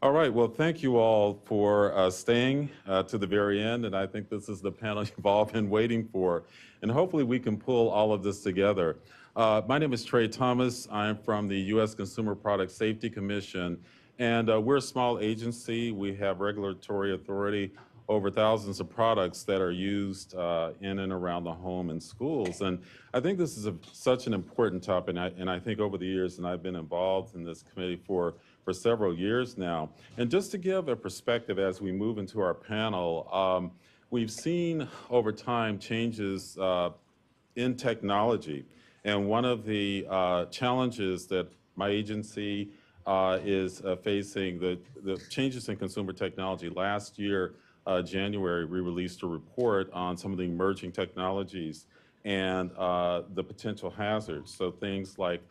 All right, well, thank you all for staying to the very end, and I think this is the panel you've all been waiting for, and hopefully we can pull all of this together. My name is Trey Thomas. I'm from the U.S. Consumer Product Safety Commission, and we're a small agency. We have regulatory authority over thousands of products that are used in and around the home and schools. And I think this is such an important topic, and I think over the years, and I've been involved in this committee for several years now. And just to give a perspective as we move into our panel, we've seen over time changes in technology. And one of the challenges that my agency is facing, the changes in consumer technology. Last year, January, we released a report on some of the emerging technologies and the potential hazards. So things like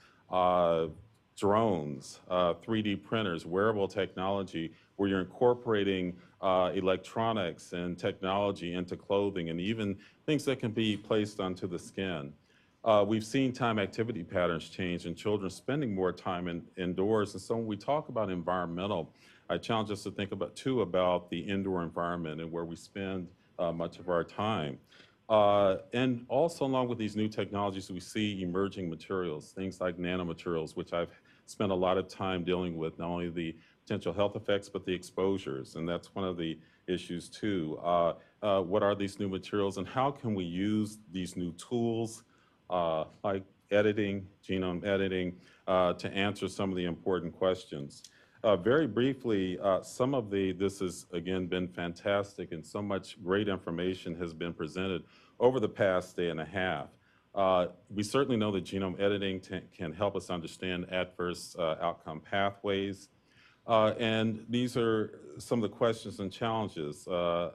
drones, 3D printers, wearable technology, where you're incorporating electronics and technology into clothing, and even things that can be placed onto the skin. We've seen time activity patterns change and children spending more time indoors. And so when we talk about environmental, I challenge us to think about the indoor environment and where we spend much of our time. And also along with these new technologies, we see emerging materials, things like nanomaterials, which I've spent a lot of time dealing with, not only the potential health effects, but the exposures. And that's one of the issues too. What are these new materials and how can we use these new tools like editing, genome editing, to answer some of the important questions? Very briefly, this has again been fantastic, and so much great information has been presented over the past day and a half. We certainly know that genome editing can help us understand adverse outcome pathways. And these are some of the questions and challenges.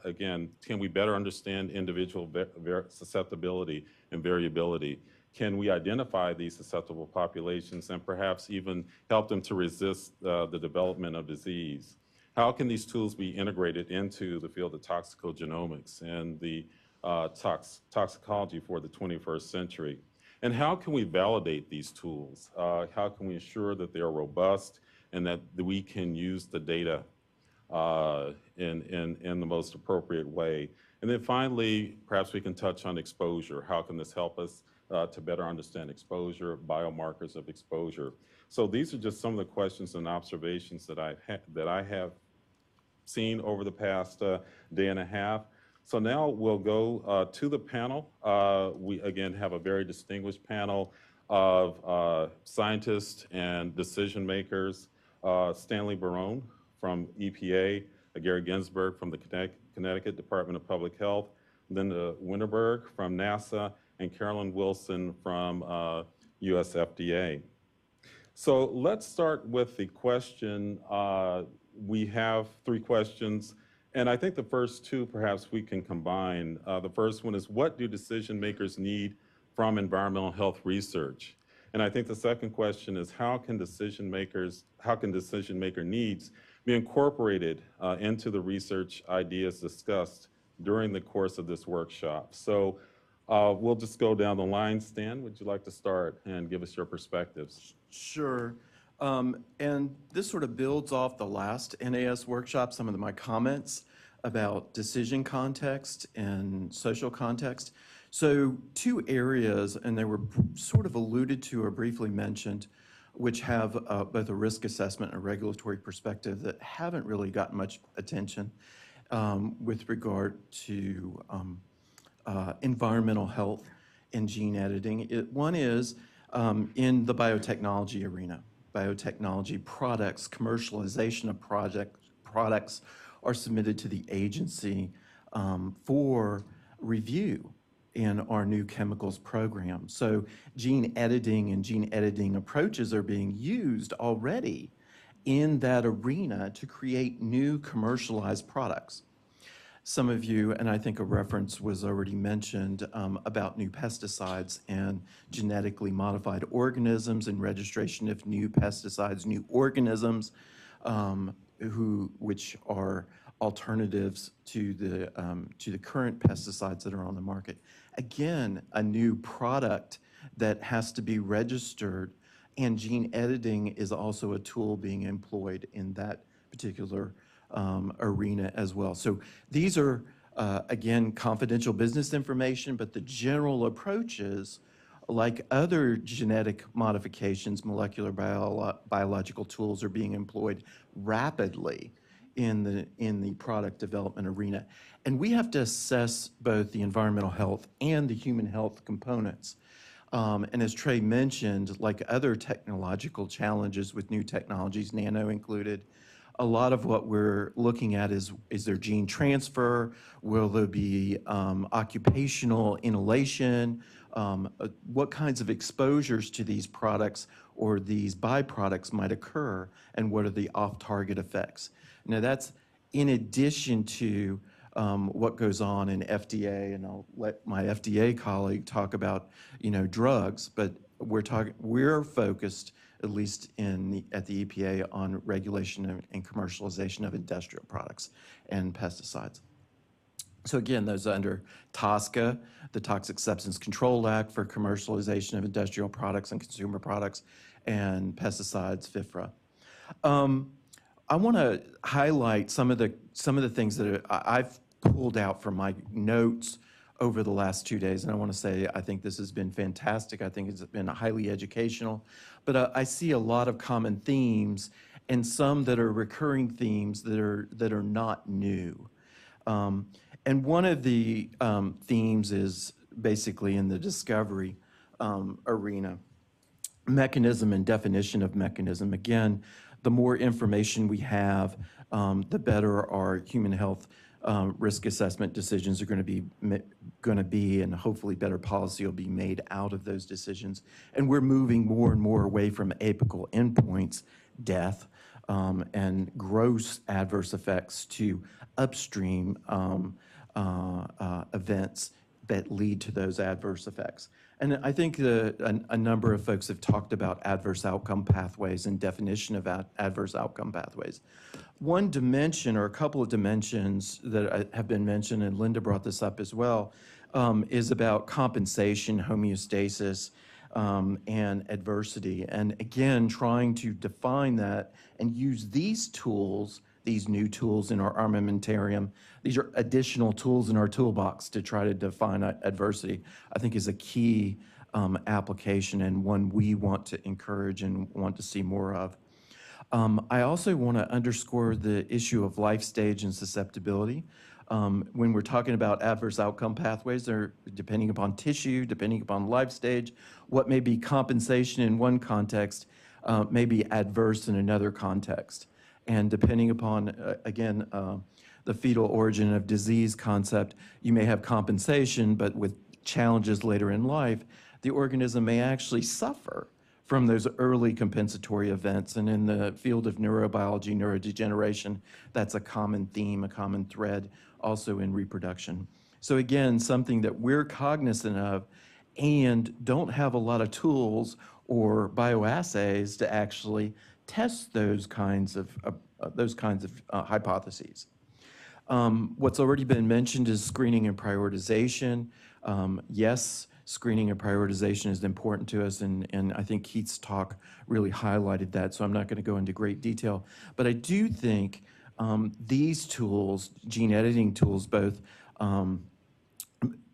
Again, can we better understand individual susceptibility and variability? Can we identify these susceptible populations and perhaps even help them to resist the development of disease? How can these tools be integrated into the field of toxicogenomics and the toxicology for the 21st century? And how can we validate these tools? How can we ensure that they are robust and that we can use the data in the most appropriate way? And then finally, perhaps we can touch on exposure. How can this help us to better understand exposure, biomarkers of exposure? So these are just some of the questions and observations that I have seen over the past day and a half. So now we'll go to the panel. We again have a very distinguished panel of scientists and decision makers. Stanley Barone from EPA, Gary Ginsberg from the Connecticut Department of Public Health, Linda Wennerberg from NASA, and Carolyn Wilson from US FDA. So let's start with the question. We have three questions, and I think the first two perhaps we can combine. The first one is, what do decision makers need from environmental health research? And I think the second question is, how can decision maker needs be incorporated into the research ideas discussed during the course of this workshop? So we'll just go down the line. Stan, would you like to start and give us your perspectives? Sure. And this sort of builds off the last NAS workshop, some of my comments about decision context and social context. So two areas, and they were sort of alluded to or briefly mentioned, which have both a risk assessment and a regulatory perspective that haven't really gotten much attention with regard to environmental health and gene editing. One is in the biotechnology arena. Biotechnology products, commercialization of products are submitted to the agency for review in our new chemicals program. So gene editing and gene editing approaches are being used already in that arena to create new commercialized products. Some of you, and I think a reference was already mentioned about new pesticides and genetically modified organisms and registration of new pesticides, new organisms, which are alternatives to the current pesticides that are on the market. Again, a new product that has to be registered, and gene editing is also a tool being employed in that particular arena as well. So these are, again, confidential business information, but the general approaches, like other genetic modifications, molecular biological tools are being employed rapidly in the product development arena. And we have to assess both the environmental health and the human health components. And as Trey mentioned, like other technological challenges with new technologies, nano included, a lot of what we're looking at is there gene transfer? Will there be occupational inhalation? What kinds of exposures to these products or these byproducts might occur, and what are the off-target effects? Now, that's in addition to what goes on in FDA, and I'll let my FDA colleague talk about, drugs, but we're focused, at least at the EPA, on regulation and commercialization of industrial products and pesticides. So again, those under TSCA, the Toxic Substance Control Act for commercialization of industrial products and consumer products, and pesticides, FIFRA. I want to highlight some of the things that I've pulled out from my notes over the last 2 days, and I want to say I think this has been fantastic. I think it's been highly educational, but I see a lot of common themes and some that are recurring themes that are not new. And one of the themes is basically in the discovery arena, mechanism and definition of mechanism. Again, the more information we have, the better our human health risk assessment decisions are going to be, and hopefully better policy will be made out of those decisions. And we're moving more and more away from apical endpoints, death, and gross adverse effects to upstream events that lead to those adverse effects. And I think a number of folks have talked about adverse outcome pathways and definition of adverse outcome pathways. One dimension, or a couple of dimensions that have been mentioned, and Linda brought this up as well, is about compensation, homeostasis, and adversity. And again, trying to define that and use these tools, these new tools in our armamentarium. These are additional tools in our toolbox to try to define adversity, I think is a key application, and one we want to encourage and want to see more of. I also want to underscore the issue of life stage and susceptibility. When we're talking about adverse outcome pathways, they're depending upon tissue, depending upon life stage, what may be compensation in one context may be adverse in another context. And depending upon, again, the fetal origin of disease concept, you may have compensation, but with challenges later in life, the organism may actually suffer from those early compensatory events. And in the field of neurobiology, neurodegeneration, that's a common theme, a common thread, also in reproduction. So again, something that we're cognizant of and don't have a lot of tools or bioassays to actually test those kinds of hypotheses. What's already been mentioned is screening and prioritization. Yes, screening and prioritization is important to us, and I think Keith's talk really highlighted that, so I'm not going to go into great detail. But I do think these tools, gene editing tools, both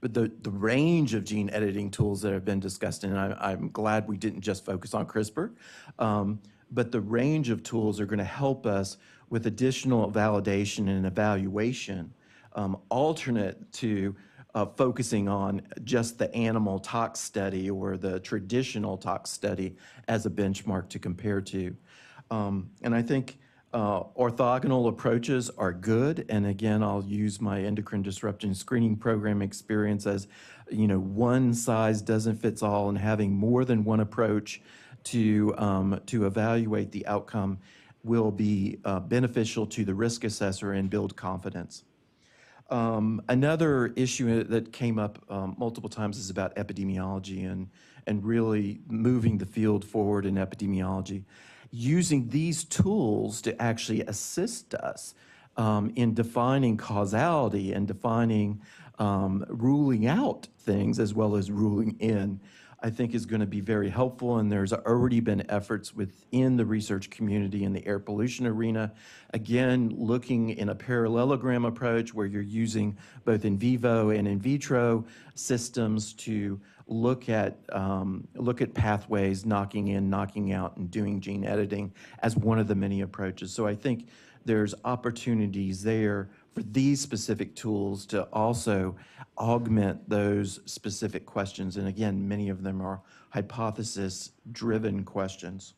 the range of gene editing tools that have been discussed, and I'm glad we didn't just focus on CRISPR, but the range of tools are going to help us with additional validation and evaluation, alternate to focusing on just the animal tox study or the traditional tox study as a benchmark to compare to. And I think orthogonal approaches are good. And again, I'll use my endocrine disruption screening program experience as, one size doesn't fit all, and having more than one approach to evaluate the outcome will be beneficial to the risk assessor and build confidence. Another issue that came up multiple times is about epidemiology and really moving the field forward in epidemiology. Using these tools to actually assist us in defining causality and defining ruling out things as well as ruling in. I think is going to be very helpful, and there's already been efforts within the research community in the air pollution arena. Again, looking in a parallelogram approach where you're using both in vivo and in vitro systems to look at pathways, knocking in, knocking out, and doing gene editing as one of the many approaches. So I think there's opportunities there for these specific tools to also augment those specific questions. And again, many of them are hypothesis-driven questions.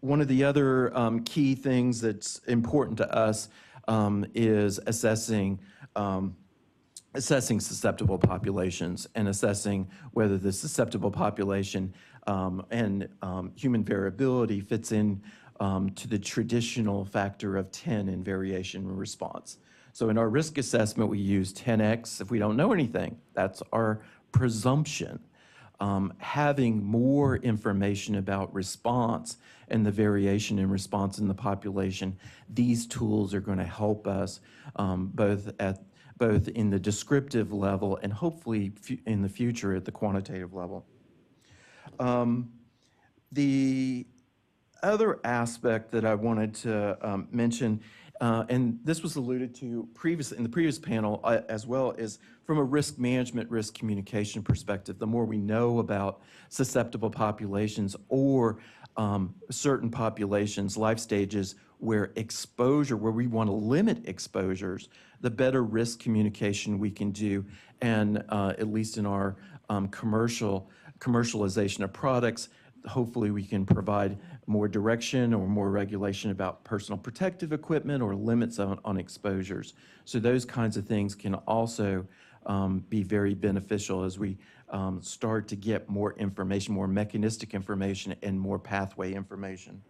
One of the other key things that's important to us is assessing susceptible populations and assessing whether the susceptible population and human variability fits in to the traditional factor of 10 in variation in response. So in our risk assessment, we use 10x. If we don't know anything, that's our presumption. Having more information about response and the variation in response in the population, these tools are going to help us both in the descriptive level and hopefully in the future at the quantitative level. The other aspect that I wanted to mention, and this was alluded to in the previous panel as well, is from a risk management, risk communication perspective. The more we know about susceptible populations or certain populations, life stages where we want to limit exposures, the better risk communication we can do, and at least in our commercialization of products, hopefully we can provide more direction or more regulation about personal protective equipment or limits on exposures. So those kinds of things can also be very beneficial as we start to get more information, more mechanistic information, and more pathway information.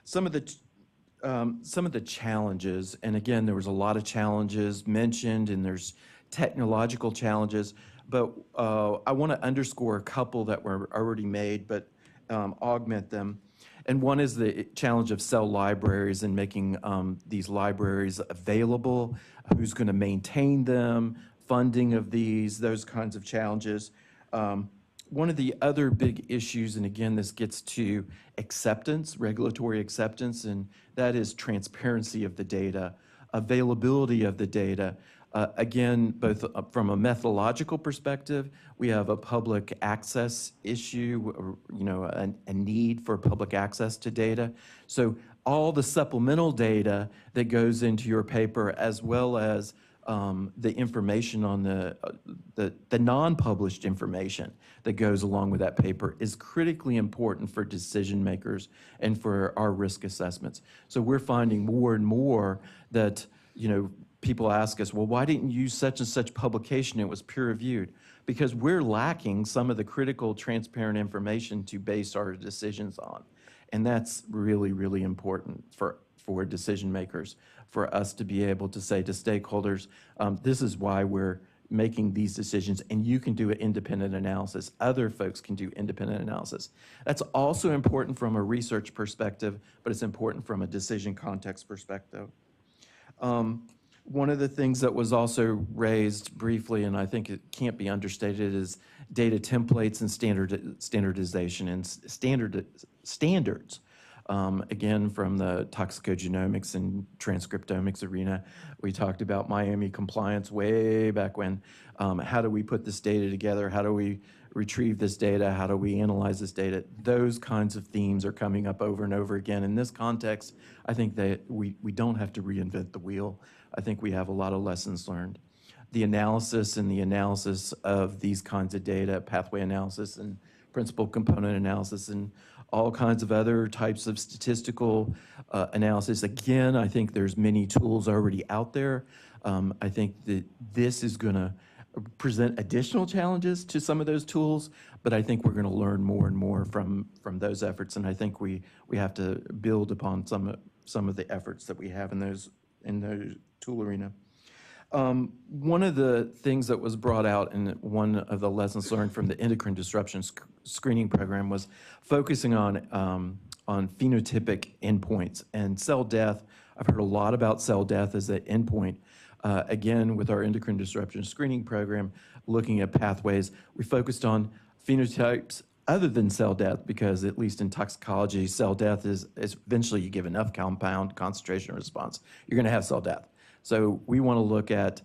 Some of the challenges, and again, there was a lot of challenges mentioned, and there's technological challenges, but I want to underscore a couple that were already made, but augment them. And one is the challenge of cell libraries and making these libraries available, who's going to maintain them, funding of those kinds of challenges. One of the other big issues, and again, this gets to acceptance, regulatory acceptance, and that is transparency of the data, availability of the data. Again, both from a methodological perspective, we have a public access issue, a need for public access to data. So all the supplemental data that goes into your paper, as well as the information on the non-published information that goes along with that paper, is critically important for decision makers and for our risk assessments. So we're finding more and more that, people ask us, well, why didn't you use such and such publication? It was peer reviewed. Because we're lacking some of the critical transparent information to base our decisions on. And that's really, really important for decision makers, for us to be able to say to stakeholders, this is why we're making these decisions, and you can do an independent analysis. Other folks can do independent analysis. That's also important from a research perspective, but it's important from a decision context perspective. One of the things that was also raised briefly, and I think it can't be understated, is data templates and standardization and standards. Again, from the toxicogenomics and transcriptomics arena, we talked about Miami compliance way back when. How do we put this data together? How do we retrieve this data? How do we analyze this data? Those kinds of themes are coming up over and over again. In this context, I think that we don't have to reinvent the wheel. I think we have a lot of lessons learned. The analysis of these kinds of data, pathway analysis and principal component analysis, and all kinds of other types of statistical analysis. Again, I think there's many tools already out there. I think that this is going to present additional challenges to some of those tools, but I think we're going to learn more and more from those efforts, and I think we have to build upon some of the efforts that we have in those tool arena. One of the things that was brought out in one of the lessons learned from the endocrine disruption screening program was focusing on phenotypic endpoints and cell death. I've heard a lot about cell death as an endpoint. Again, with our endocrine disruption screening program, looking at pathways, we focused on phenotypes other than cell death, because at least in toxicology, cell death is eventually you give enough compound concentration response, you're going to have cell death. So we want to look at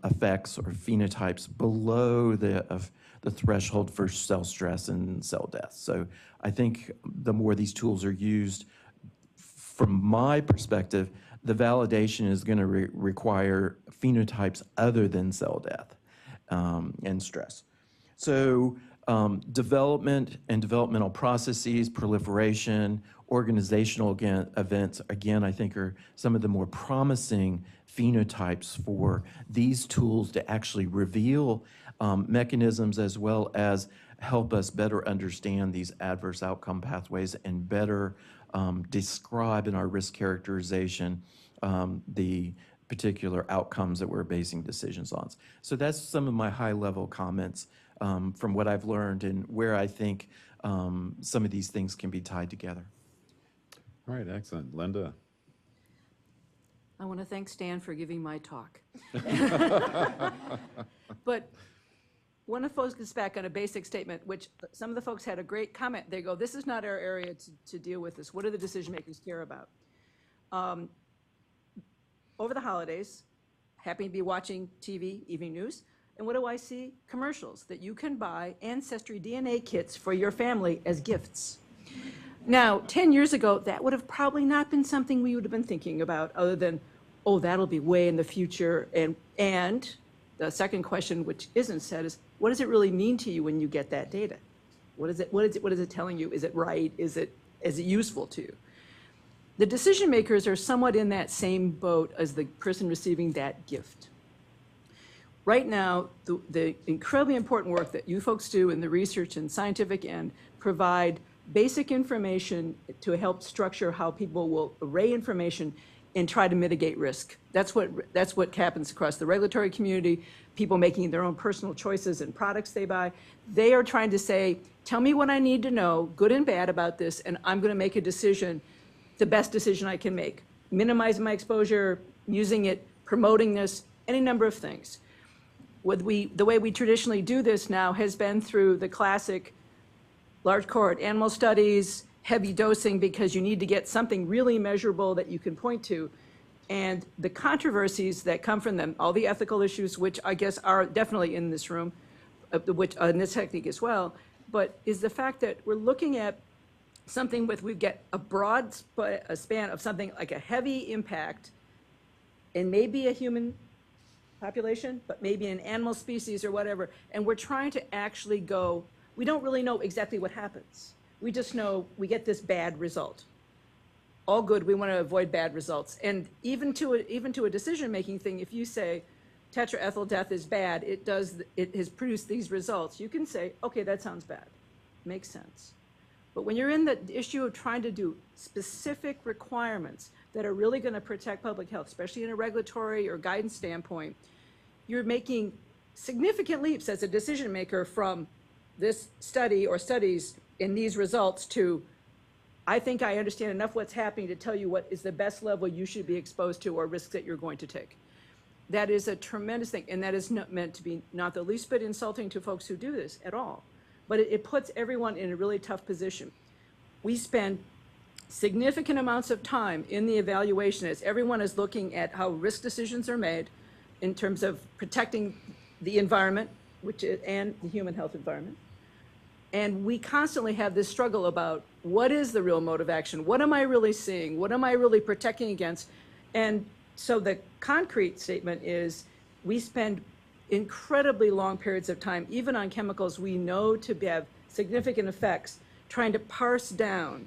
effects or phenotypes below the threshold for cell stress and cell death. So I think the more these tools are used, from my perspective, the validation is going to require phenotypes other than cell death and stress. So development and developmental processes, proliferation, organizational events, again, I think are some of the more promising phenotypes for these tools to actually reveal mechanisms as well as help us better understand these adverse outcome pathways and better describe in our risk characterization the particular outcomes that we're basing decisions on. So that's some of my high-level comments from what I've learned and where I think some of these things can be tied together. All right, excellent. Linda? I want to thank Stan for giving my talk. But want to focus back on a basic statement, which some of the folks had a great comment. They go, this is not our area to deal with this. What do the decision makers care about? Over the holidays, happy to be watching TV, evening news, and what do I see? Commercials that you can buy ancestry DNA kits for your family as gifts. Now, 10 years ago, that would have probably not been something we would have been thinking about other than, oh, that'll be way in the future. And the second question, which isn't said, is what does it really mean to you when you get that data? What is it telling you? Is it right? Is it useful to you? The decision makers are somewhat in that same boat as the person receiving that gift. Right now, the incredibly important work that you folks do in the research and scientific end provide basic information to help structure how people will array information and try to mitigate risk. That's what happens across the regulatory community, people making their own personal choices and products they buy. They are trying to say, tell me what I need to know, good and bad about this, and I'm going to make a decision, the best decision I can make. Minimizing my exposure, using it, promoting this, any number of things. The way we traditionally do this now has been through the classic large cohort animal studies, heavy dosing because you need to get something really measurable that you can point to. And the controversies that come from them, all the ethical issues, which I guess are definitely in this room, which in this technique as well, but is the fact that we're looking at something we get a broad span of something like a heavy impact and maybe a human population, but maybe an animal species or whatever, and we're trying to actually go, we don't really know exactly what happens. We just know we get this bad result. All good, we want to avoid bad results. And even to a decision-making thing, if you say tetraethyl death is bad, it has produced these results, you can say, okay, that sounds bad. Makes sense. But when you're in the issue of trying to do specific requirements that are really going to protect public health, especially in a regulatory or guidance standpoint, you're making significant leaps as a decision maker from this study or studies in these results to, I think I understand enough what's happening to tell you what is the best level you should be exposed to or risks that you're going to take. That is a tremendous thing, and that is not meant to be not the least bit insulting to folks who do this at all. But it puts everyone in a really tough position. We spend significant amounts of time in the evaluation as everyone is looking at how risk decisions are made in terms of protecting the environment, and the human health environment. And we constantly have this struggle about what is the real mode of action? What am I really seeing? What am I really protecting against? And so the concrete statement is we spend incredibly long periods of time, even on chemicals we know to have significant effects, trying to parse down.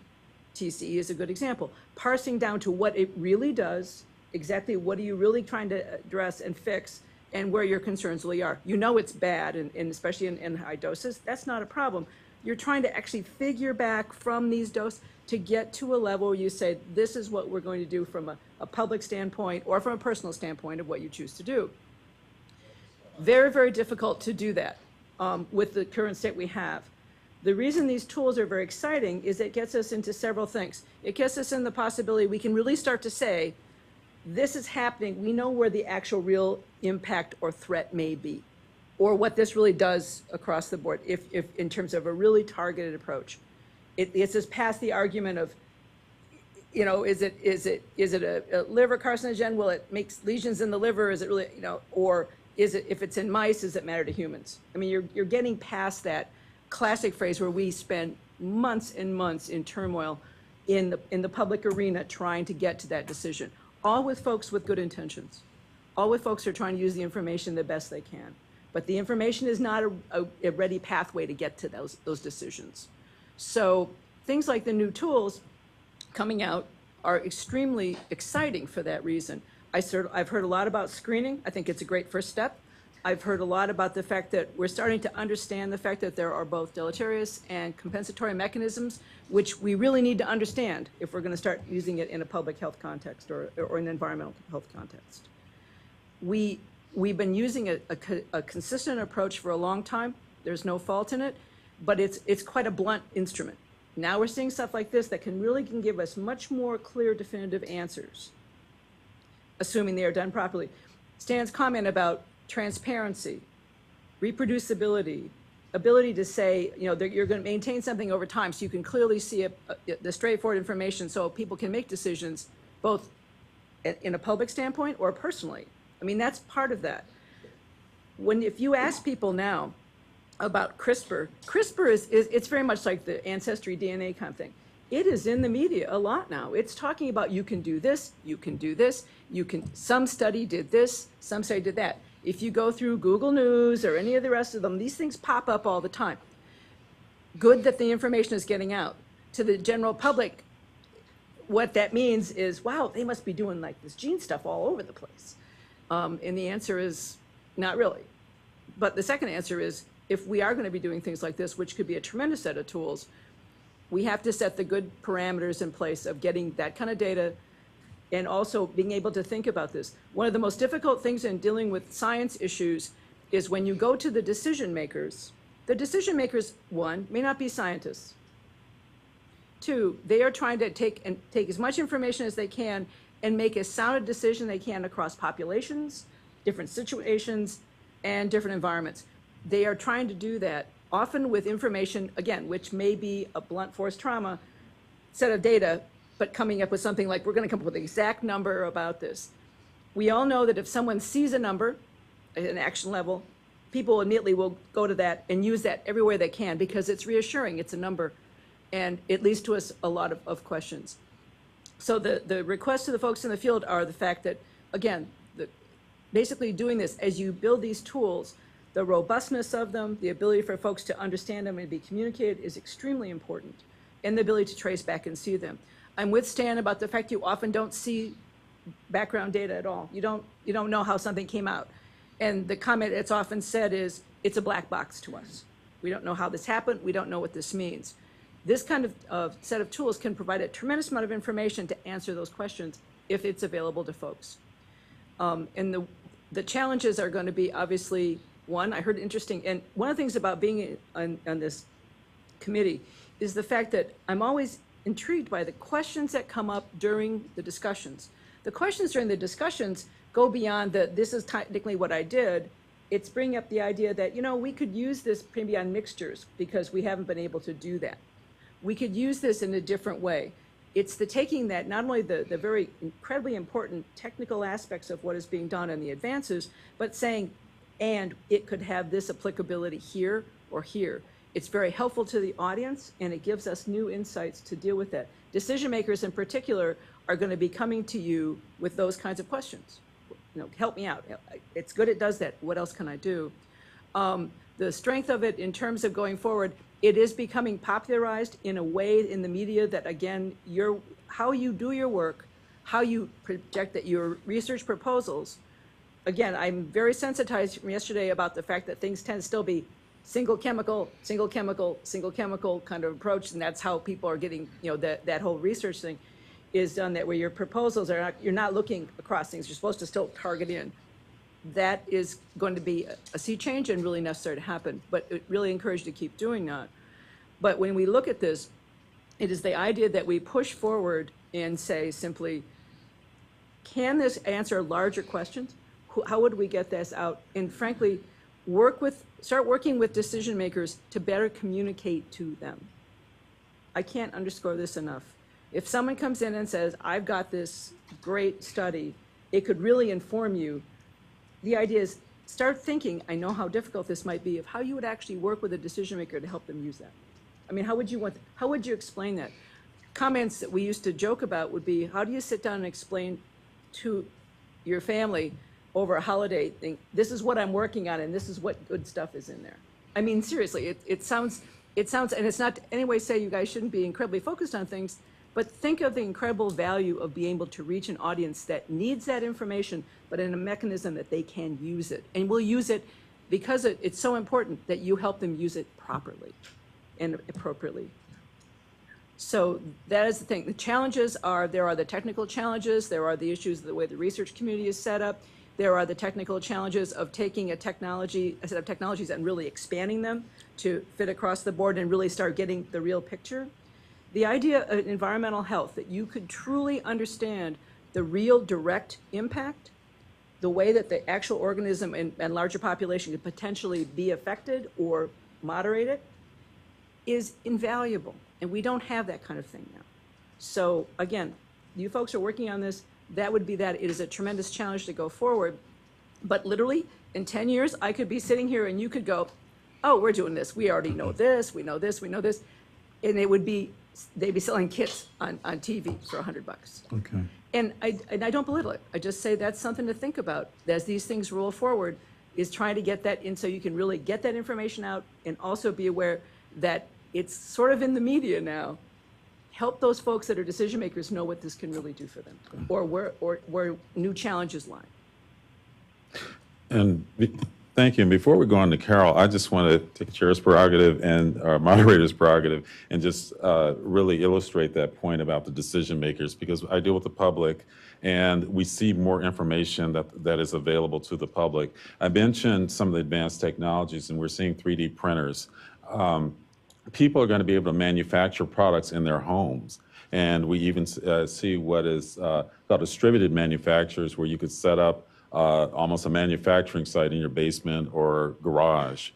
TCE is a good example. Parsing down to what it really does, exactly what are you really trying to address and fix, and where your concerns really are. You know it's bad, and especially in high doses. That's not a problem. You're trying to actually figure back from these doses to get to a level where you say, this is what we're going to do from a public standpoint or from a personal standpoint of what you choose to do. Very, very difficult to do that with the current state we have. The reason these tools are very exciting is it gets us into several things. It gets us in the possibility we can really start to say, this is happening. We know where the actual real impact or threat may be. or what this really does across the board, if in terms of a really targeted approach. It's just past the argument of, you know, is it a liver carcinogen? Will it make lesions in the liver? Is it really, you know, or is it, if it's in mice, does it matter to humans? I mean, you're getting past that classic phrase where we spend months and months in turmoil in the public arena trying to get to that decision, all with folks with good intentions, all with folks who are trying to use the information the best they can. But the information is not a ready pathway to get to those decisions. So things like the new tools coming out are extremely exciting for that reason. I've heard a lot about screening. I think it's a great first step. I've heard a lot about the fact that we're starting to understand the fact that there are both deleterious and compensatory mechanisms, which we really need to understand if we're going to start using it in a public health context or an environmental health context. We've been using a consistent approach for a long time. There's no fault in it, but it's quite a blunt instrument. Now we're seeing stuff like this that can give us much more clear, definitive answers, assuming they are done properly. Stan's comment about transparency, reproducibility, ability to say, you know, you're going to maintain something over time so you can clearly see the straightforward information so people can make decisions both in a public standpoint or personally. I mean, that's part of that. If you ask people now about CRISPR is it's very much like the ancestry DNA kind of thing. It is in the media a lot now. It's talking about you can do this, you can do this, some study did this, some study did that. If you go through Google News or any of the rest of them, these things pop up all the time. Good that the information is getting out. To the general public, what that means is, wow, they must be doing like this gene stuff all over the place. And the answer is not really. But the second answer is, if we are going to be doing things like this, which could be a tremendous set of tools, we have to set the good parameters in place of getting that kind of data and also being able to think about this. One of the most difficult things in dealing with science issues is when you go to the decision makers, one, may not be scientists. Two, they are trying to take as much information as they can and make as sound a decision they can across populations, different situations, and different environments. They are trying to do that, often with information, again, which may be a blunt force trauma set of data, but coming up with something like, we're going to come up with an exact number about this. We all know that if someone sees a number at an action level, people immediately will go to that and use that everywhere they can because it's reassuring, it's a number, and it leads to us a lot of questions. So the requests to the folks in the field are the fact that, again, basically doing this, as you build these tools, the robustness of them, the ability for folks to understand them and be communicated is extremely important, and the ability to trace back and see them. I'm with Stan about the fact you often don't see background data at all. You don't know how something came out. And the comment that's often said is, it's a black box to us. We don't know how this happened. We don't know what this means. This kind of set of tools can provide a tremendous amount of information to answer those questions if it's available to folks. And the challenges are going to be, obviously, one, I heard interesting, and one of the things about being on this committee is the fact that I'm always intrigued by the questions that come up during the discussions. The questions during the discussions go beyond this is technically what I did. It's bringing up the idea that, you know, we could use this maybe on mixtures because we haven't been able to do that. We could use this in a different way. It's the taking that, not only the very incredibly important technical aspects of what is being done and the advances, but saying, and it could have this applicability here or here. It's very helpful to the audience, and it gives us new insights to deal with that. Decision makers in particular are going to be coming to you with those kinds of questions. You know, help me out. It's good it does that. What else can I do? The strength of it in terms of going forward, it is becoming popularized in a way in the media that, again, how you do your work, how you project that your research proposals. Again, I'm very sensitized from yesterday about the fact that things tend to still be single chemical kind of approach, and that's how people are getting, you know, that whole research thing is done, that where your proposals are not, you're not looking across things, you're supposed to still target in. That is going to be a sea change and really necessary to happen, but it really encouraged to keep doing that. But when we look at this, it is the idea that we push forward and say simply, can this answer larger questions? How would we get this out? And frankly, start working with decision makers to better communicate to them. I can't underscore this enough. If someone comes in and says, I've got this great study, it could really inform you, the idea is start thinking, I know how difficult this might be, of how you would actually work with a decision maker to help them use that. I mean, how would you explain that? Comments that we used to joke about would be, how do you sit down and explain to your family over a holiday thing, this is what I'm working on and this is what good stuff is in there? I mean, seriously, it sounds, and it's not to any way say you guys shouldn't be incredibly focused on things, but think of the incredible value of being able to reach an audience that needs that information, but in a mechanism that they can use it. And will use it because it's so important that you help them use it properly and appropriately. So that is the thing. The challenges are, there are the technical challenges, there are the issues of the way the research community is set up, there are the technical challenges of taking a set of technologies and really expanding them to fit across the board and really start getting the real picture. The idea of environmental health, that you could truly understand the real direct impact, the way that the actual organism and larger population could potentially be affected or moderated, is invaluable. And we don't have that kind of thing now. So again, you folks are working on this. That would be that. It is a tremendous challenge to go forward. But literally, in 10 years, I could be sitting here and you could go, oh, we're doing this. We already know this. We know this. We know this. And they'd be selling kits on TV for $100. Okay. And I don't belittle it. I just say that's something to think about as these things roll forward, is trying to get that in so you can really get that information out and also be aware that it's sort of in the media now. Help those folks that are decision makers know what this can really do for them, or where new challenges lie. And thank you. And before we go on to Carol, I just want to take Chair's prerogative and our moderator's prerogative and just really illustrate that point about the decision makers, because I deal with the public and we see more information that is available to the public. I mentioned some of the advanced technologies, and we're seeing 3D printers. People are going to be able to manufacture products in their homes. And we even see what is called distributed manufacturers, where you could set up almost a manufacturing site in your basement or garage.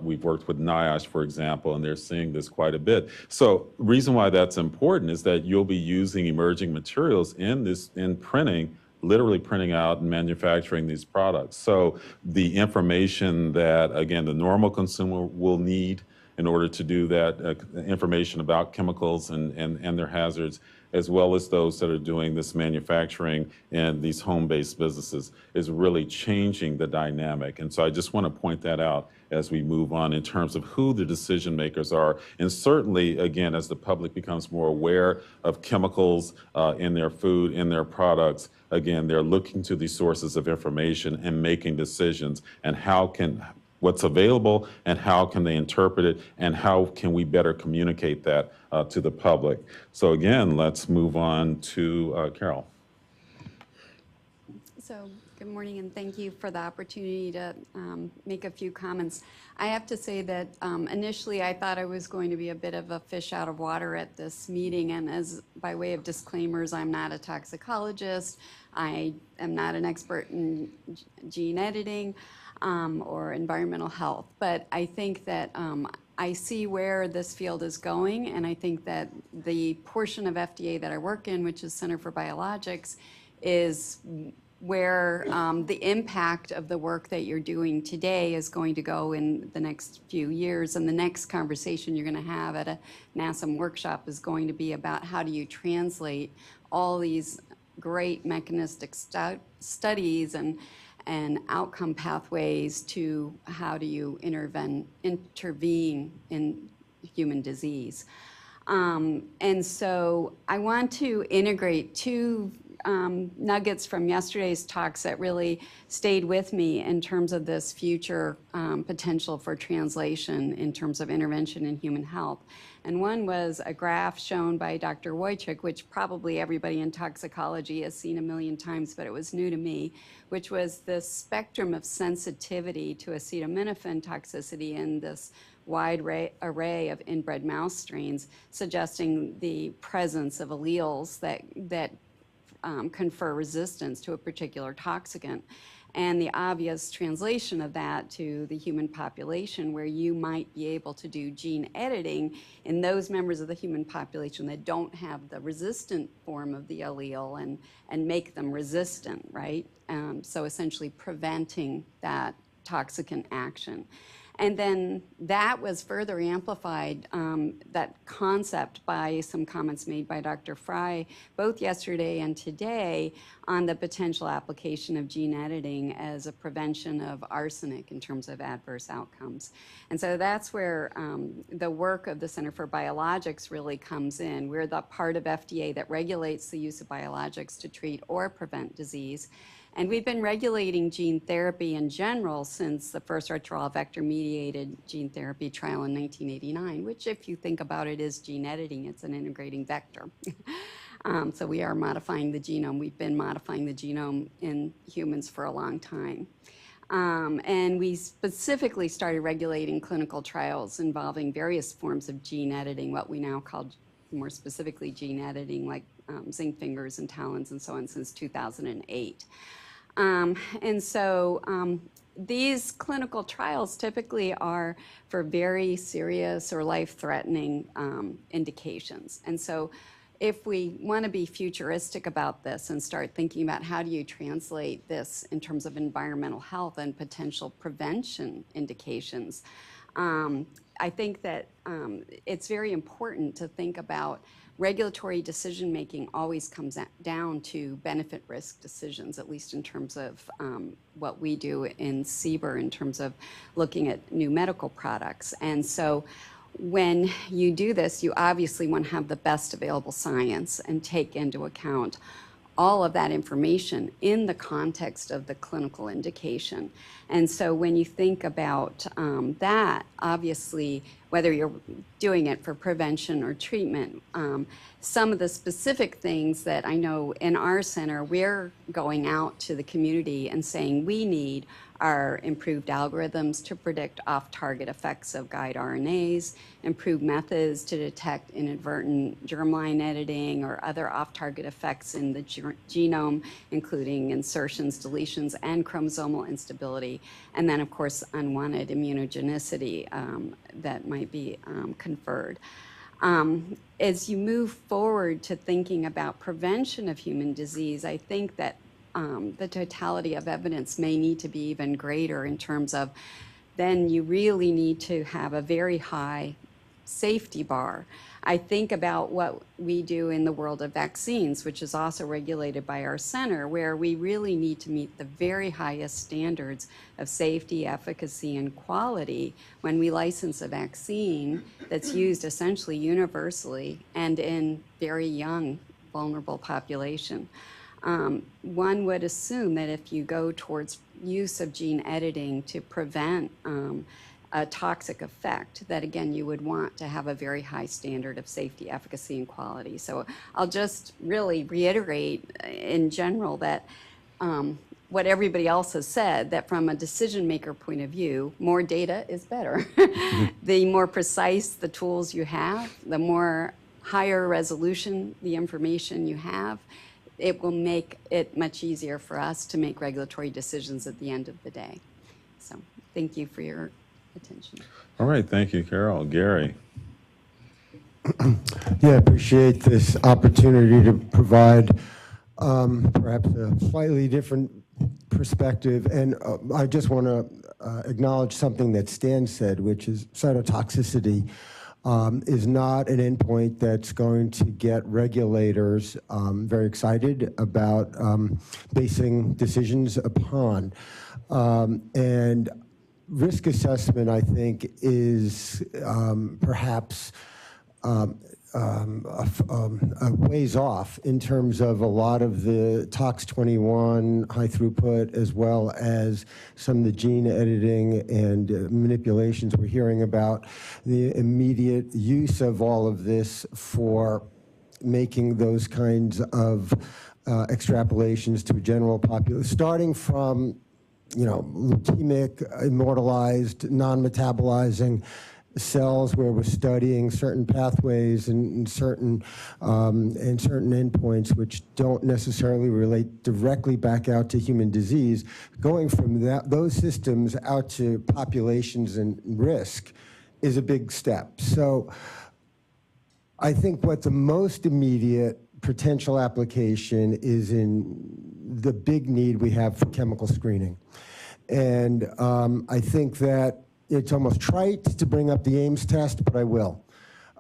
We've worked with NIOSH, for example, and they're seeing this quite a bit. So the reason why that's important is that you'll be using emerging materials in printing, literally printing out and manufacturing these products. So the information that, again, the normal consumer will need in order to do that, information about chemicals and their hazards, as well as those that are doing this manufacturing and these home-based businesses, is really changing the dynamic. And so I just want to point that out as we move on in terms of who the decision makers are. And certainly, again, as the public becomes more aware of chemicals in their food, in their products, again, they're looking to these sources of information and making decisions, and what's available and how can they interpret it and how can we better communicate that to the public. So again, let's move on to Carol. So good morning, and thank you for the opportunity to make a few comments. I have to say that initially I thought I was going to be a bit of a fish out of water at this meeting, and as by way of disclaimers, I'm not a toxicologist, I am not an expert in gene editing, or environmental health. But I think that I see where this field is going, and I think that the portion of FDA that I work in, which is Center for Biologics, is where the impact of the work that you're doing today is going to go in the next few years. And the next conversation you're going to have at a NASM workshop is going to be about how do you translate all these great mechanistic studies and outcome pathways to how do you intervene in human disease. And so I want to integrate two nuggets from yesterday's talks that really stayed with me in terms of this future potential for translation in terms of intervention in human health. And one was a graph shown by Dr. Wojcik, which probably everybody in toxicology has seen a million times, but it was new to me, which was the spectrum of sensitivity to acetaminophen toxicity in this wide array of inbred mouse strains, suggesting the presence of alleles that confer resistance to a particular toxicant. And the obvious translation of that to the human population, where you might be able to do gene editing in those members of the human population that don't have the resistant form of the allele and make them resistant, right? So essentially preventing that toxicant action. And then that was further amplified, that concept, by some comments made by Dr. Treye, both yesterday and today, on the potential application of gene editing as a prevention of arsenic in terms of adverse outcomes. And so that's where the work of the Center for Biologics really comes in. We're the part of FDA that regulates the use of biologics to treat or prevent disease. And we've been regulating gene therapy in general since the first retroviral vector-mediated gene therapy trial in 1989, which, if you think about it, is gene editing. It's an integrating vector. So we are modifying the genome. We've been modifying the genome in humans for a long time. And we specifically started regulating clinical trials involving various forms of gene editing, what we now call more specifically gene editing, like zinc fingers and talons and so on, since 2008. And so these clinical trials typically are for very serious or life-threatening indications. And so if we want to be futuristic about this and start thinking about how do you translate this in terms of environmental health and potential prevention indications, I think that it's very important to think about regulatory decision-making always comes down to benefit-risk decisions, at least in terms of what we do in CBER in terms of looking at new medical products. And so when you do this, you obviously want to have the best available science and take into account all of that information in the context of the clinical indication. And so when you think about that, obviously, whether you're doing it for prevention or treatment, some of the specific things that I know in our center, we're going out to the community and saying we need are improved algorithms to predict off-target effects of guide RNAs, improved methods to detect inadvertent germline editing or other off-target effects in the genome, including insertions, deletions, and chromosomal instability, and then, of course, unwanted immunogenicity that might be conferred. As you move forward to thinking about prevention of human disease, I think that the totality of evidence may need to be even greater in terms of then you really need to have a very high safety bar. I think about what we do in the world of vaccines, which is also regulated by our center, where we really need to meet the very highest standards of safety, efficacy, and quality when we license a vaccine that's used essentially universally and in very young, vulnerable population. One would assume that if you go towards use of gene editing to prevent a toxic effect, that again, you would want to have a very high standard of safety, efficacy, and quality. So I'll just really reiterate in general that what everybody else has said, that from a decision maker point of view, more data is better. The more precise the tools you have, the more higher resolution the information you have, it will make it much easier for us to make regulatory decisions at the end of the day. So thank you for your attention. All right, thank you, Carol. Gary. Yeah, I appreciate this opportunity to provide perhaps a slightly different perspective. And I just want to acknowledge something that Stan said, which is cytotoxicity is not an endpoint that's going to get regulators very excited about basing decisions upon. And risk assessment, I think, is perhaps a ways off in terms of a lot of the Tox21 high throughput, as well as some of the gene editing and manipulations we're hearing about, the immediate use of all of this for making those kinds of extrapolations to a general population, starting from leukemic, immortalized, non-metabolizing, cells where we're studying certain pathways and certain endpoints which don't necessarily relate directly back out to human disease, going from those systems out to populations and risk is a big step. So I think what the most immediate potential application is in the big need we have for chemical screening. And I think that it's almost trite to bring up the Ames test, but I will.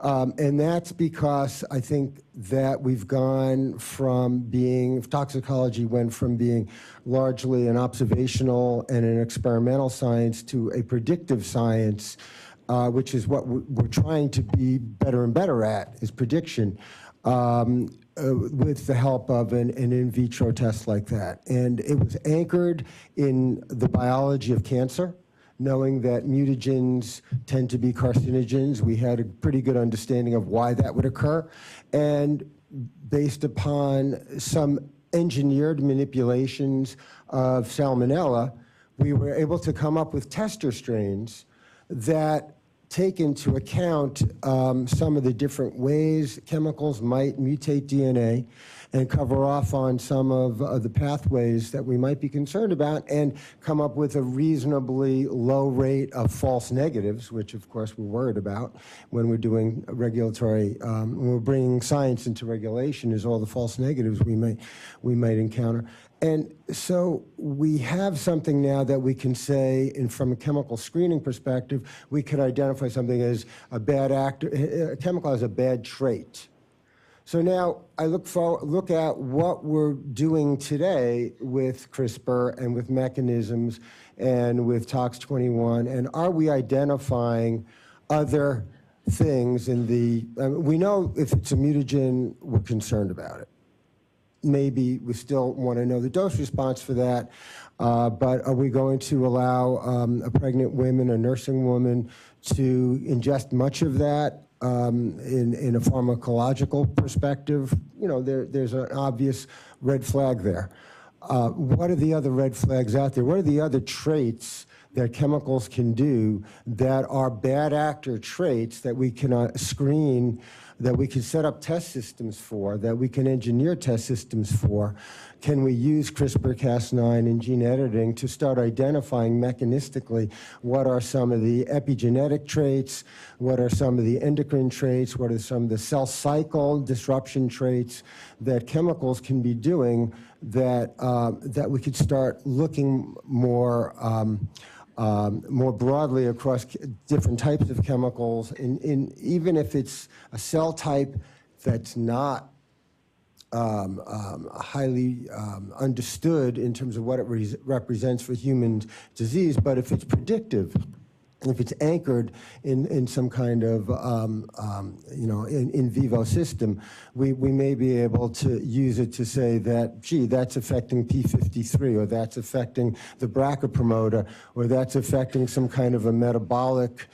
And that's because I think that we've gone from being, toxicology went from being largely an observational and an experimental science to a predictive science, which is what we're trying to be better and better at, is prediction, with the help of an in vitro test like that. And it was anchored in the biology of cancer, knowing that mutagens tend to be carcinogens. We had a pretty good understanding of why that would occur. And based upon some engineered manipulations of salmonella, we were able to come up with tester strains that take into account some of the different ways chemicals might mutate DNA and cover off on some of the pathways that we might be concerned about, and come up with a reasonably low rate of false negatives, which of course we're worried about when we're doing regulatory, when we're bringing science into regulation, is all the false negatives we might encounter. And so we have something now that we can say, and from a chemical screening perspective, we could identify something as a bad actor, a chemical as a bad trait. So now I look at what we're doing today with CRISPR and with mechanisms and with Tox21, and are we identifying other things in the, we know if it's a mutagen, we're concerned about it. Maybe we still want to know the dose response for that, but are we going to allow a pregnant woman, a nursing woman, to ingest much of that in a pharmacological perspective? You know, there's an obvious red flag there. What are the other red flags out there? What are the other traits that chemicals can do that are bad actor traits that we can screen, that we can set up test systems for, that we can engineer test systems for? Can we use CRISPR-Cas9 and gene editing to start identifying mechanistically what are some of the epigenetic traits, what are some of the endocrine traits, what are some of the cell cycle disruption traits that chemicals can be doing that, that we could start looking more broadly across different types of chemicals, even if it's a cell type that's not highly understood in terms of what it represents for human disease, but if it's predictive, if it's anchored in some kind of you know, in vivo system, we may be able to use it to say that, gee, that's affecting P53, or that's affecting the BRCA promoter, or that's affecting some kind of a metabolic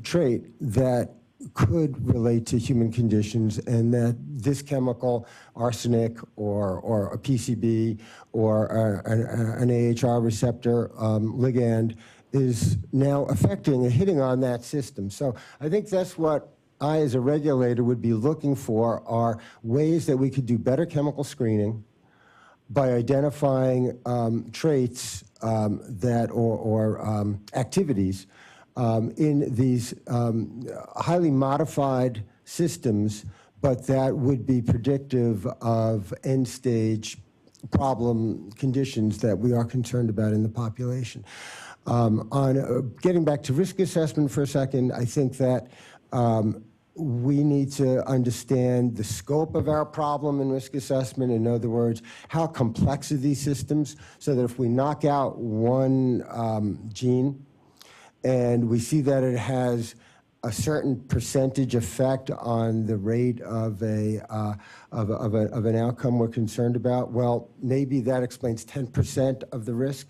trait that could relate to human conditions, and that this chemical, arsenic or a PCB or an AHR receptor ligand, is now affecting and hitting on that system. So I think that's what I, as a regulator, would be looking for, are ways that we could do better chemical screening by identifying traits that or activities in these highly modified systems, but that would be predictive of end-stage problem conditions that we are concerned about in the population. Getting back to risk assessment for a second, I think that we need to understand the scope of our problem in risk assessment. In other words, how complex are these systems, so that if we knock out one gene and we see that it has a certain percentage effect on the rate of an outcome we're concerned about, well, maybe that explains 10% of the risk,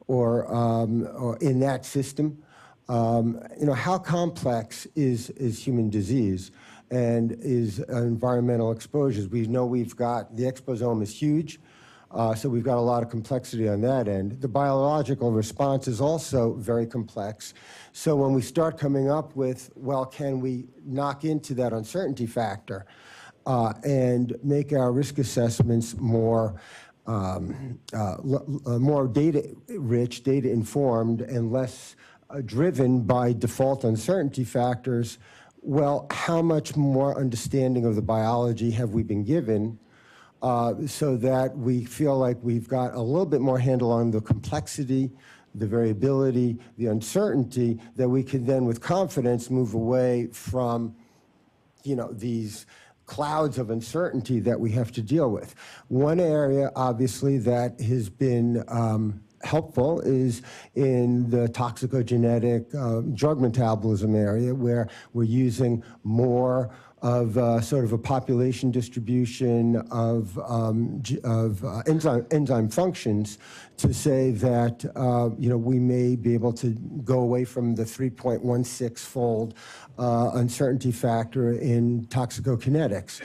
or in that system. You know, how complex is human disease, and is environmental exposures? We know we've got, the exposome is huge. So we've got a lot of complexity on that end. The biological response is also very complex. So when we start coming up with, well, can we knock into that uncertainty factor and make our risk assessments more more data-rich, data-informed, and less driven by default uncertainty factors, well, how much more understanding of the biology have we been given so that we feel like we've got a little bit more handle on the complexity, the variability, the uncertainty, that we can then with confidence move away from, you know, these clouds of uncertainty that we have to deal with. One area, obviously, that has been helpful is in the toxicogenetic drug metabolism area, where we're using more of sort of a population distribution of enzyme functions to say that you know, we may be able to go away from the 3.16-fold uncertainty factor in toxicokinetics.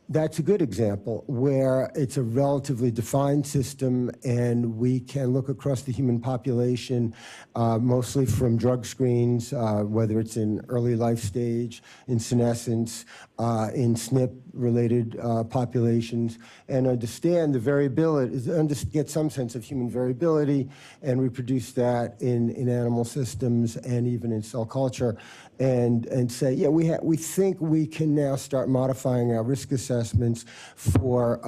That's a good example where it's a relatively defined system and we can look across the human population, mostly from drug screens, whether it's in early life stage, in senescence, in SNP-related populations, and understand the variability, get some sense of human variability and reproduce that in animal systems and even in cell culture, and say, yeah, we think we can now start modifying our risk assessments for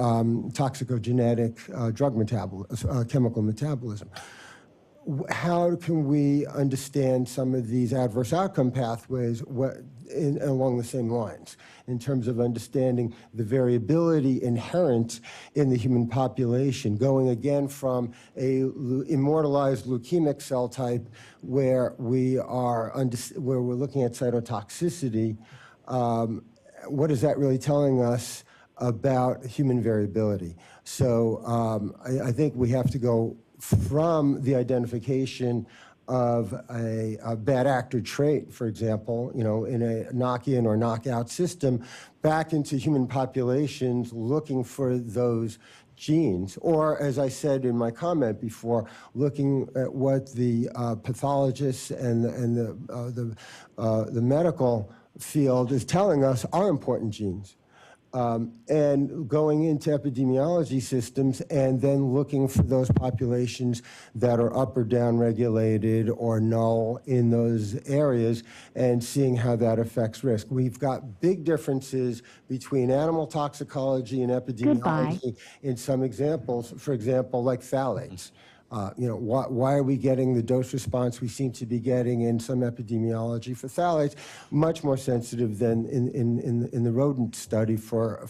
toxicogenetic drug metabolism, chemical metabolism. How can we understand some of these adverse outcome pathways along the same lines, in terms of understanding the variability inherent in the human population, going again from a immortalized leukemic cell type where we're looking at cytotoxicity. What is that really telling us about human variability? So I think we have to go from the identification of a bad actor trait, for example, you know, in a knock-in or knockout system, back into human populations looking for those genes, or as I said in my comment before, looking at what the pathologists and the medical field is telling us are important genes. And going into epidemiology systems and then looking for those populations that are up or down regulated or null in those areas and seeing how that affects risk. We've got big differences between animal toxicology and epidemiology in some examples, for example, like phthalates. You know, why are we getting the dose response we seem to be getting in some epidemiology for phthalates, much more sensitive than in the rodent study for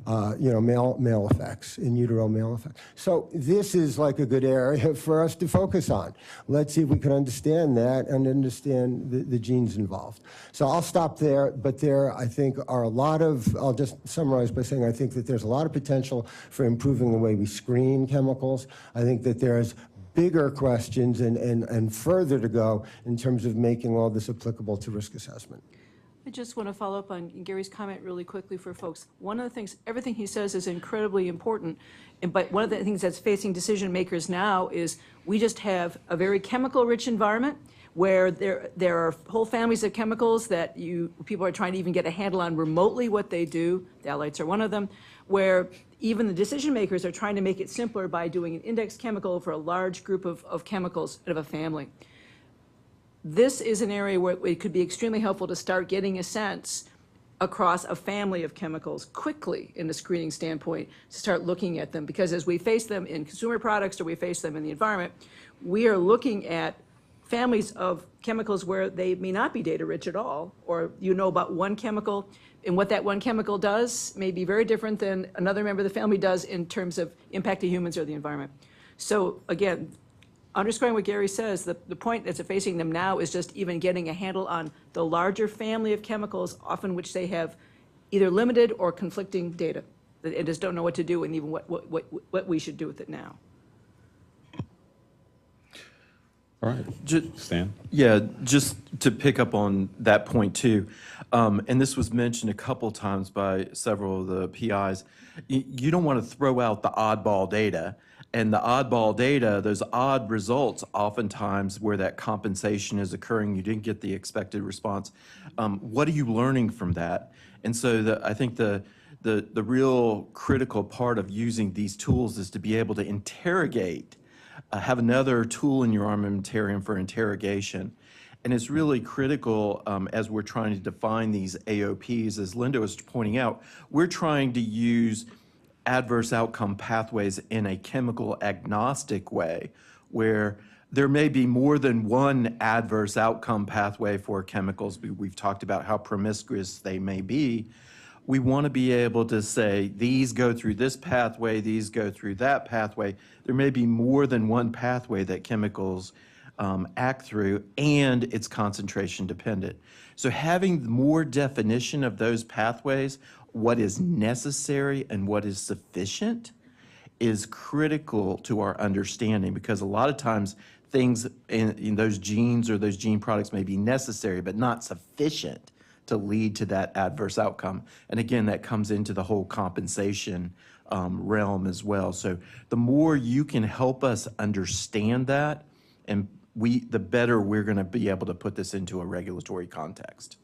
you know, male effects, in utero male effects. So this is like a good area for us to focus on. Let's see if we can understand that and understand the genes involved. So I'll stop there, but there, I think, are a lot of, I'll just summarize by saying I think that there's a lot of potential for improving the way we screen chemicals. I think that there's bigger questions and further to go in terms of making all this applicable to risk assessment. I just want to follow up on Gary's comment really quickly for folks. One of the things, everything he says is incredibly important, but one of the things that's facing decision makers now is we just have a very chemical-rich environment where there are whole families of chemicals that people are trying to even get a handle on remotely what they do. Phthalates are one of them, where even the decision makers are trying to make it simpler by doing an index chemical for a large group of chemicals out of a family. This is an area where it could be extremely helpful to start getting a sense across a family of chemicals quickly in a screening standpoint, to start looking at them, because as we face them in consumer products or we face them in the environment, we are looking at families of chemicals where they may not be data rich at all, or you know about one chemical, and what that one chemical does may be very different than another member of the family does in terms of impact to humans or the environment. So again, underscoring what Gary says, the point that's facing them now is just even getting a handle on the larger family of chemicals, often which they have either limited or conflicting data, and just don't know what to do and even what we should do with it now. All right, Stan? Yeah, just to pick up on that point too, and this was mentioned a couple times by several of the PIs, you don't want to throw out the oddball data. And the oddball data, those odd results, oftentimes where that compensation is occurring, you didn't get the expected response. What are you learning from that? And so I think the real critical part of using these tools is to be able to interrogate, have another tool in your armamentarium for interrogation. And it's really critical as we're trying to define these AOPs, as Linda was pointing out, we're trying to use adverse outcome pathways in a chemical agnostic way, where there may be more than one adverse outcome pathway for chemicals. We've talked about how promiscuous they may be. We want to be able to say, these go through this pathway, these go through that pathway. There may be more than one pathway that chemicals act through, and it's concentration dependent. So having more definition of those pathways, what is necessary and what is sufficient, is critical to our understanding, because a lot of times things in those genes or those gene products may be necessary but not sufficient to lead to that adverse outcome. And again, that comes into the whole compensation realm as well. So the more you can help us understand that, and the better we're going to be able to put this into a regulatory context.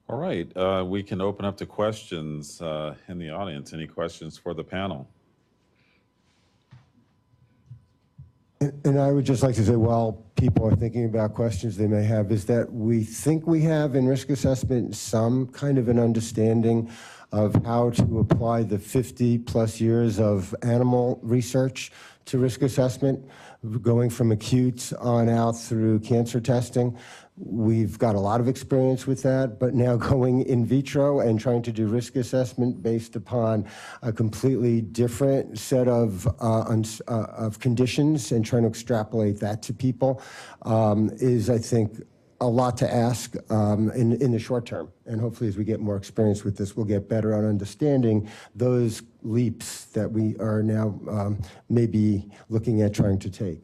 All right, we can open up to questions in the audience. Any questions for the panel? And I would just like to say, while people are thinking about questions they may have, is that we think we have in risk assessment some kind of an understanding of how to apply the 50+ years of animal research to risk assessment, going from acute on out through cancer testing. We've got a lot of experience with that, but now going in vitro and trying to do risk assessment based upon a completely different set of conditions and trying to extrapolate that to people is, I think, a lot to ask in the short term. And hopefully as we get more experience with this, we'll get better at understanding those leaps that we are now maybe looking at trying to take.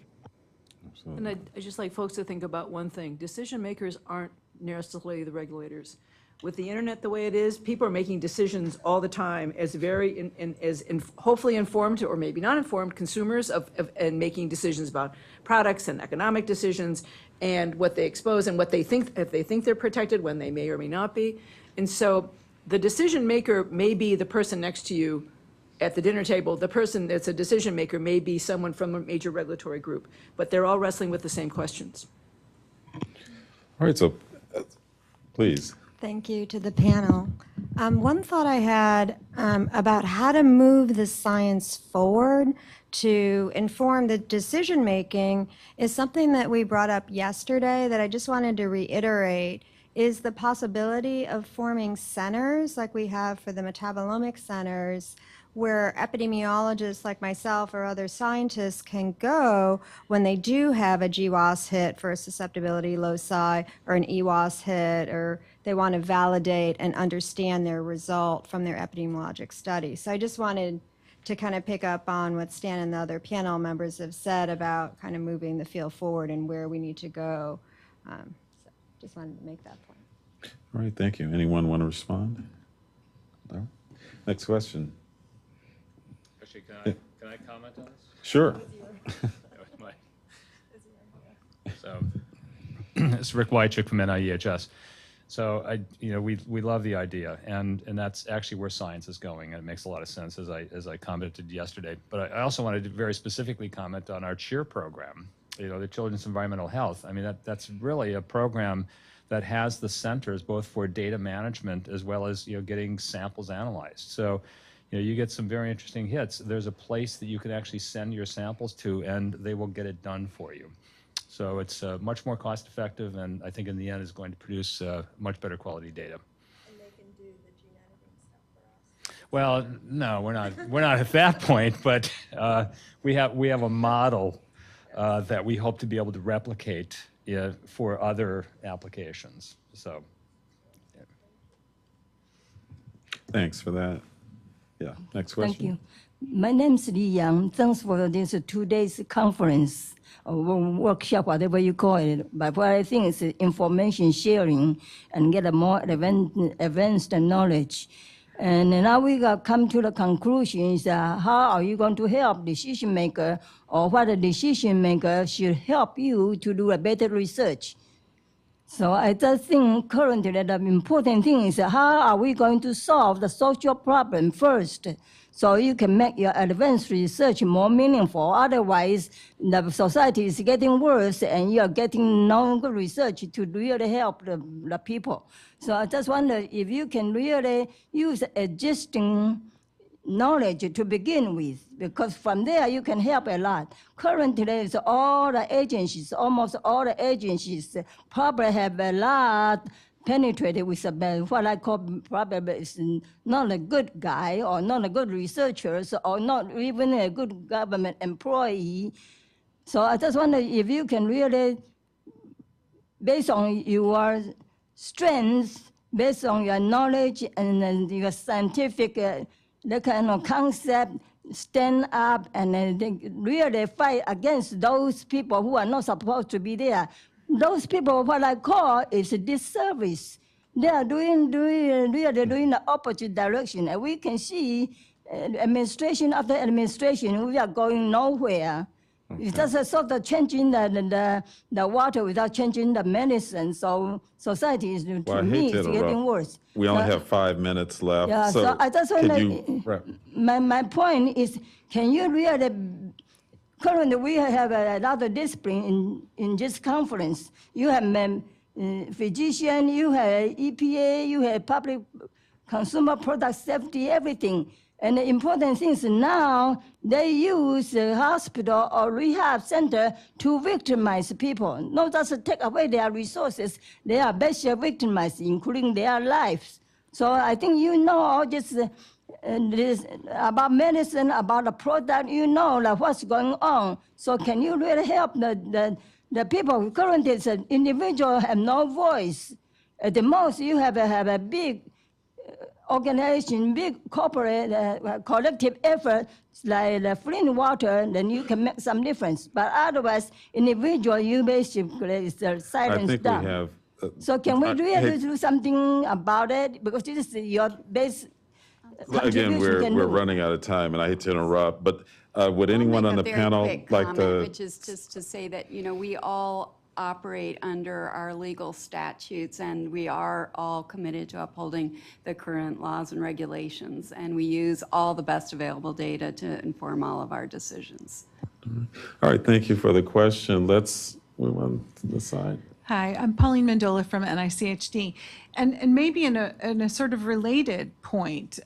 And I'd just like folks to think about one thing. Decision makers aren't necessarily the regulators. With the internet the way it is, people are making decisions all the time as hopefully informed or maybe not informed consumers and making decisions about products and economic decisions and what they expose and what they think, if they think they're protected, when they may or may not be. And so the decision maker may be the person next to you at the dinner table. The person that's a decision maker may be someone from a major regulatory group, but they're all wrestling with the same questions. All right, so please. Thank you to the panel. One thought I had about how to move the science forward to inform the decision making is something that we brought up yesterday that I just wanted to reiterate, is the possibility of forming centers like we have for the metabolomic centers, where epidemiologists like myself or other scientists can go when they do have a GWAS hit for a susceptibility loci or an EWAS hit, or they want to validate and understand their result from their epidemiologic study. So I just wanted to kind of pick up on what Stan and the other panel members have said about kind of moving the field forward and where we need to go. So just wanted to make that point. All right, thank you. Anyone want to respond? No? Next question. Actually, can I comment on this? Sure. So, it's Rick Wychick from NIEHS. So we love the idea, and that's actually where science is going, and it makes a lot of sense as I commented yesterday. But I also wanted to very specifically comment on our CHEER program, the Children's Environmental Health. I mean, that's really a program that has the centers both for data management as well as getting samples analyzed. So you get some very interesting hits. There's a place that you can actually send your samples to, and they will get it done for you. So it's much more cost effective, and I think in the end is going to produce much better quality data. And they can do the gene editing stuff for us. Well, no, we're not at that point, but we have a model that we hope to be able to replicate for other applications. So, yeah. Thanks for that. Yeah, next question. Thank you. My name is Li Yang. Thanks for this 2 days conference or workshop, whatever you call it. But what I think is information sharing and get a more advanced knowledge. And now we got come to the conclusion is how are you going to help decision maker, or what a decision maker should help you to do a better research. So I just think currently the important thing is how are we going to solve the social problem first, so you can make your advanced research more meaningful. Otherwise, the society is getting worse and you're getting no good research to really help the people. So I just wonder if you can really use existing knowledge to begin with, because from there you can help a lot. Currently, it's all the agencies, almost all the agencies probably have a lot penetrated with what I call probably is not a good guy or not a good researcher or not even a good government employee. So I just wonder if you can really, based on your strengths, based on your knowledge and your scientific the kind of concept, stand up and really fight against those people who are not supposed to be there. Those people, what I call is a disservice. They are doing the opposite direction. And we can see administration after administration, we are going nowhere. Okay. It's just a sort of changing the water without changing the medicine. So society is, to me, is getting worse. We only have 5 minutes left. Yeah, so I just want to, my point is, can you really, currently we have another discipline in this conference. You have physician, you have EPA, you have public consumer product safety, everything. And the important thing is now they use the hospital or rehab center to victimize people. Not just take away their resources, they are basically victimized, including their lives. So I think you know all this, this about medicine, about the product, you know like what's going on. So can you really help the people? Currently, it's an individual have no voice. At the most, you have a big organization, big corporate collective effort like the Flint Water, then you can make some difference. But otherwise, individual, you basically is the silence. I think we have. So can we really do something about it? Because this is your base. Again, we're running out of time, and I hate to interrupt, but would anyone on the panel like to? Which is just to say that we all operate under our legal statutes, and we are all committed to upholding the current laws and regulations, and we use all the best available data to inform all of our decisions. All right, thank you for the question. Let's move on to the side. Hi, I'm Pauline Mendola from NICHD, and maybe in a sort of related point,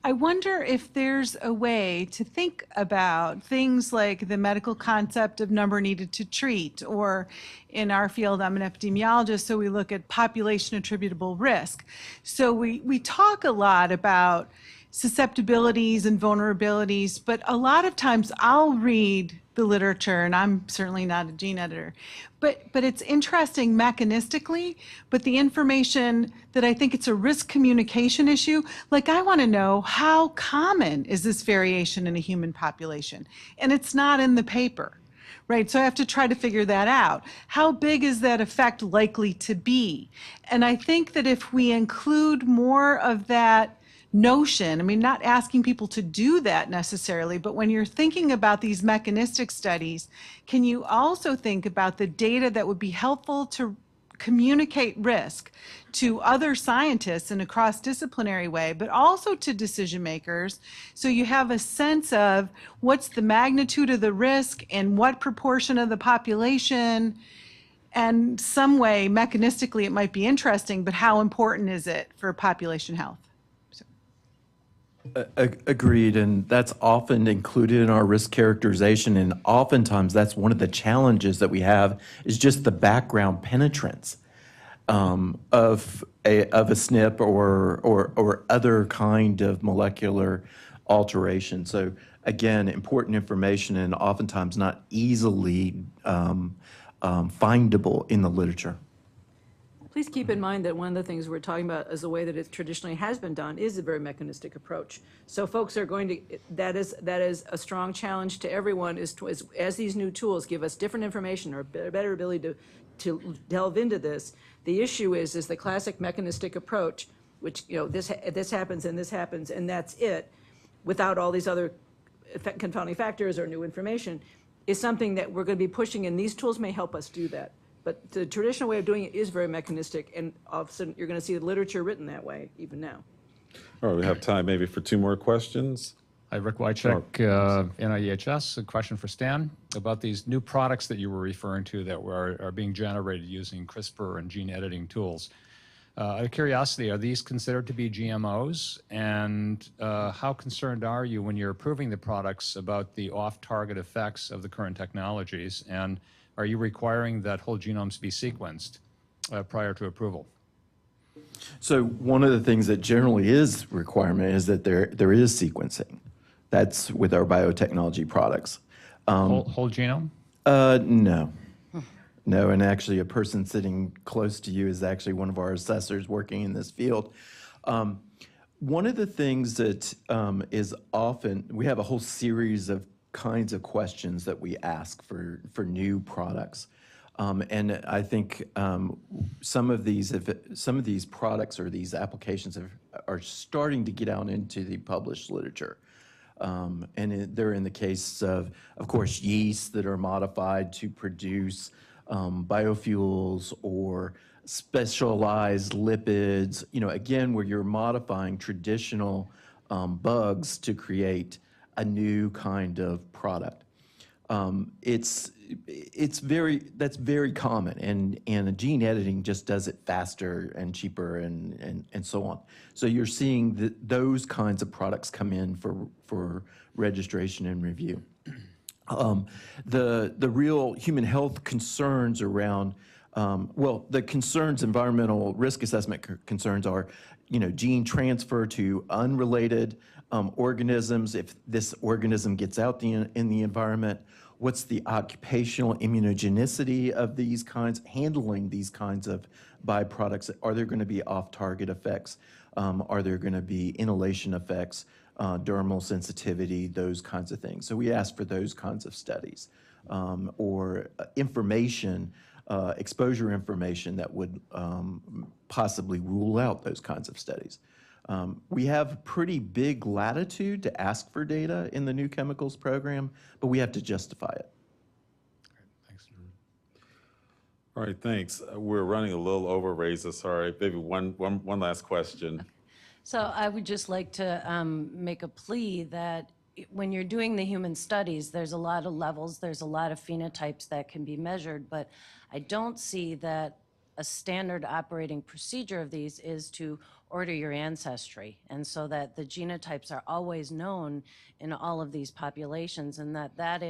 I wonder if there's a way to think about things like the medical concept of number needed to treat, or in our field, I'm an epidemiologist, so we look at population attributable risk. So we talk a lot about susceptibilities and vulnerabilities, but a lot of times I'll read the literature, and I'm certainly not a gene editor, but it's interesting mechanistically, but the information that I think it's a risk communication issue, like I want to know how common is this variation in a human population, and it's not in the paper, right? So I have to try to figure that out. How big is that effect likely to be? And I think that if we include more of that notion, I mean, not asking people to do that necessarily, but when you're thinking about these mechanistic studies, can you also think about the data that would be helpful to communicate risk to other scientists in a cross-disciplinary way, but also to decision makers, so you have a sense of what's the magnitude of the risk and what proportion of the population, and some way mechanistically it might be interesting, but how important is it for population health? Agreed, and that's often included in our risk characterization, and oftentimes that's one of the challenges that we have is just the background penetrance of a SNP or other kind of molecular alteration. So again, important information and oftentimes not easily findable in the literature. Please keep in mind that one of the things we're talking about is the way that it traditionally has been done is a very mechanistic approach. So folks are going to, that is a strong challenge to everyone as these new tools give us different information or better ability to delve into this. The issue is the classic mechanistic approach, which, this happens and that's it, without all these other confounding factors or new information, is something that we're going to be pushing, and these tools may help us do that. But the traditional way of doing it is very mechanistic, and all of a sudden you're going to see the literature written that way even now. All right, we have time maybe for 2 more questions. Hi, Rick Wycheck, NIEHS. A question for Stan about these new products that you were referring to that are being generated using CRISPR and gene editing tools. Out of curiosity, are these considered to be GMOs? And how concerned are you when you're approving the products about the off-target effects of the current technologies? And are you requiring that whole genomes be sequenced prior to approval? So one of the things that generally is requirement is that there is sequencing. That's with our biotechnology products. Whole genome? No. No, and actually a person sitting close to you is actually one of our assessors working in this field. One of the things that is often, we have a whole series of kinds of questions that we ask for new products. And I think some of these products or these applications are starting to get out into the published literature. And they're in the case of course, yeasts that are modified to produce biofuels or specialized lipids, again, where you're modifying traditional bugs to create a new kind of product. That's very common, and gene editing just does it faster and cheaper and so on. So you're seeing those kinds of products come in for registration and review. The real human health concerns around, the concerns, environmental risk assessment concerns are, gene transfer to unrelated organisms. If this organism gets out in the environment, what's the occupational immunogenicity of these kinds, handling these kinds of byproducts? Are there going to be off-target effects? Are there going to be inhalation effects? Dermal sensitivity, those kinds of things. So we ask for those kinds of studies or information, exposure information that would possibly rule out those kinds of studies. We have pretty big latitude to ask for data in the new chemicals program, but we have to justify it. Thanks. All right, thanks. We're running a little over, Reza, sorry. Maybe one last question. So I would just like to make a plea that when you're doing the human studies, there's a lot of levels, there's a lot of phenotypes that can be measured, but I don't see that a standard operating procedure of these is to order your ancestry, and so that the genotypes are always known in all of these populations, and that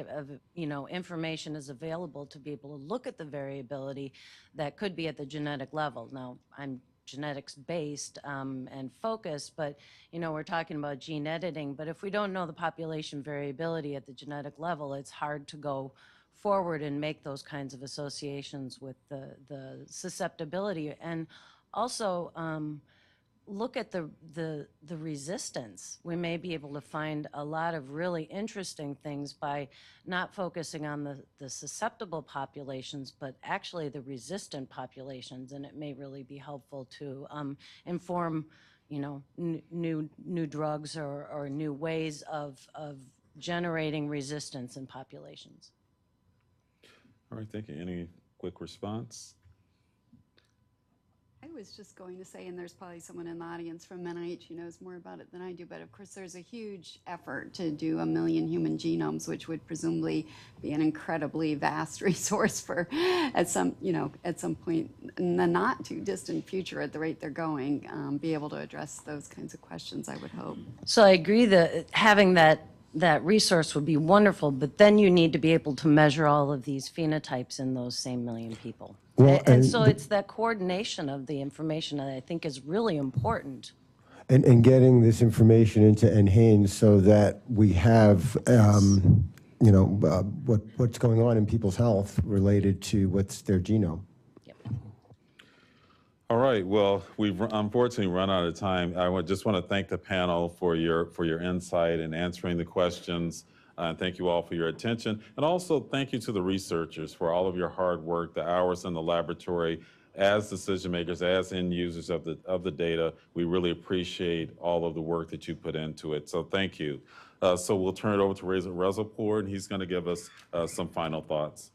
information is available to be able to look at the variability that could be at the genetic level. Now, I'm genetics based and focused, but we're talking about gene editing, but if we don't know the population variability at the genetic level, it's hard to go forward and make those kinds of associations with the susceptibility. And also look at the resistance. We may be able to find a lot of really interesting things by not focusing on the susceptible populations, but actually the resistant populations, and it may really be helpful to inform new drugs or new ways of generating resistance in populations. All right, thank you. Any quick response? I was just going to say, and there's probably someone in the audience from NIH who knows more about it than I do, but of course there's a huge effort to do 1 million human genomes, which would presumably be an incredibly vast resource for at some point in the not too distant future, at the rate they're going, be able to address those kinds of questions, I would hope. So I agree that having that resource would be wonderful, but then you need to be able to measure all of these phenotypes in those same million people. Well, and so it's that coordination of the information that I think is really important. And getting this information into NHANES so that we have, what's going on in people's health related to what's their genome. Yep. All right. Well, we've unfortunately run out of time. Just want to thank the panel for your insight and answering the questions. Thank you all for your attention. And also thank you to the researchers for all of your hard work, the hours in the laboratory. As decision makers, as end users of the data, we really appreciate all of the work that you put into it. So thank you. So we'll turn it over to Reza Rezapour, and he's going to give us some final thoughts.